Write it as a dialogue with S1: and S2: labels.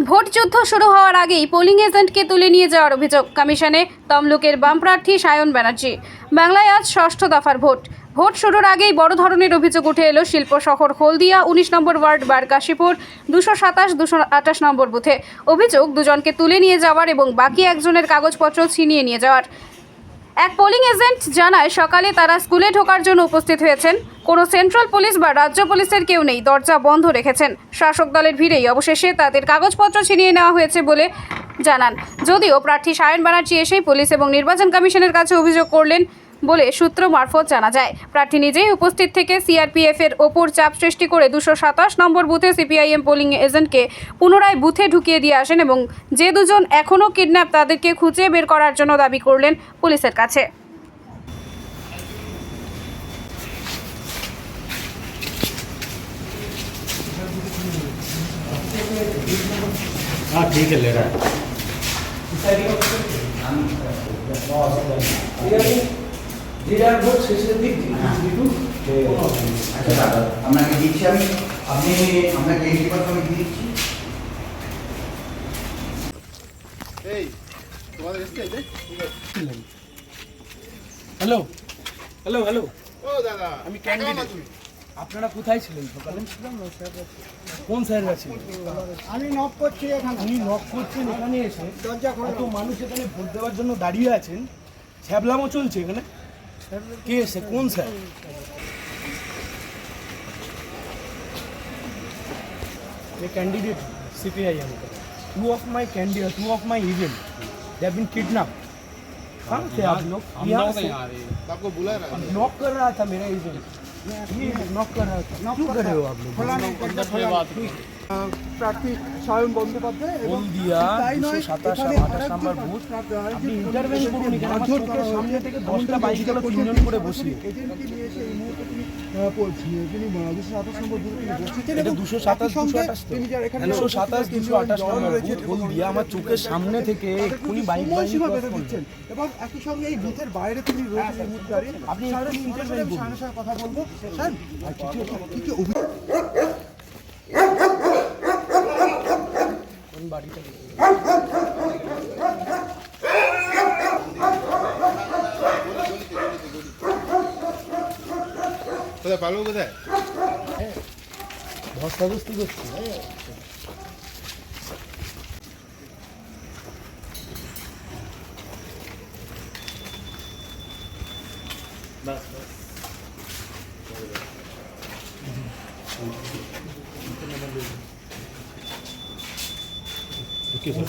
S1: Vote যুদ্ধ শুরু হওয়ার আগেই পোলিং এজেন্টকে তুলে নিয়ে যাওয়ার অভিযোগ কমিশনে তমলুকের বাম প্রার্থী সায়ন ব্যানার্জি। বাংলায় আজ ষষ্ঠ দফার ভোট শুরুর আগেই বড় ধরনের অভিযোগ উঠে এলো শিল্প শহর হলদিয়া 19 নম্বর ওয়ার্ড বারকাশীপুর 227-228 নম্বর বুথে। অভিযোগ দুজনকে তুলে নিয়ে যাওয়ার এবং বাকি একজনের কাগজপত্র ছিনিয়ে নিয়ে যাওয়ার। এক পোলিং এজেন্ট জানায় সকালে তারা স্কুলে ঢোকার জন্য উপস্থিত হয়েছেন। কোনো সেন্ট্রাল পুলিশ বা রাজ্য পুলিশের কেউ নেই, দরজা বন্ধ রেখেছেন। শাসক দলের ভিড়েই অবশেষে তাদের কাগজপত্র ছিনিয়ে নেওয়া হয়েছে বলে জানান। যদিও প্রার্থী সায়ন ব্যানার্জি এসেই পুলিশ এবং নির্বাচন কমিশনের কাছে অভিযোগ করলেন বলে সূত্র মারফত জানা যায়। প্রার্থী নিজেই উপস্থিত থেকে সিআরপিএফ এর ওপর চাপ সৃষ্টি করে 227 নম্বর বুথে সিপিআইএম পোলিং এজেন্টকে পুনরায় বুথে ঢুকিয়ে দিয়ে আসেন এবং যে দুজন এখনও কিডন্যাপ তাদেরকে খুঁজে বের করার জন্য দাবি করলেন পুলিশের কাছে।
S2: हाँ ठीक है ले रहा है
S3: আচ্ছা দাদা আপনাকে দিচ্ছি আমি আপনি আপনাকে এই পেপারটা আমি দিচ্ছি।
S4: এই তোমাদের এসছে এই যে
S5: হ্যালো হ্যালো হ্যালো
S4: ও দাদা
S5: আমি ক্যান্ডিডেট। আপনারা কোথায় ছিলেন সকালে? কোন স্যাররা ছিলেন?
S6: আমি নক করছি এখানে।
S5: উনি নক করছেন এখানে এসে,
S6: দরজা খোলো।
S5: কত মানুষ এখানে ভোট দেওয়ার জন্য দাঁড়িয়ে আছেন, ছ্যাবলামো চলছে এখানে। কে এসে? কোন স্যার? ये कैंडिडेट सीपीआईएम का two of my event they have been kidnapped. कहाँ थे आप लोग? यहाँ से
S4: आपको बुला रहा है
S5: नॉक कर रहा था मेरा इवेंट, नॉक कर रहा था। क्यों कर रहे हो आप लोग?
S6: খোলা নেই, দরজা খোলা নেই। প্রার্থী সায়ন বন্দ্যোপাধ্যায় এবং
S5: হলদিয়া
S6: তাই নয়,
S5: 227-228 নম্বর
S6: এখানে
S5: বুথ।
S6: আরেকজন
S5: আপনি ইন্টারভেন করুন, এখানে আমার চোখের সামনে থেকে 10টা বাইক গেল, 3জন করে বসিয়ে।
S6: এজেন্টকে নিয়ে এসে এই মুহূর্তে তিনি তিনি 227 নম্বর বুথে তিনি বসেছেন
S5: এটা
S6: এবং
S5: 227,
S6: একই সঙ্গে
S5: 228 তো।
S6: তিনি যারা এখানে
S5: 227, 228
S6: জড়ো
S5: নম্বর
S6: রয়েছেন
S5: বুথ হলদিয়া আমার চোখের সামনে থেকে এক্ষুনি বাইক
S6: সময়সীমা বেঁধে দিচ্ছেন এবং একই সঙ্গে এই বুথের বাইরে তিনি রয়েছেন এই মুহূর্তে দাঁড়িয়ে।
S5: আপনি
S6: স্যারের
S5: এক্ষুনি
S6: সঙ্গে
S5: intervene
S6: আমি
S5: করুন।
S6: স্যারের সঙ্গে কথা বলবো। স্যার কি কি অভিযোগ?
S5: কোন বাড়িটা দেখুন।
S4: কোথায় পারবো কোথায়
S5: ধস্তাধস্তি করছি।
S2: Okay sir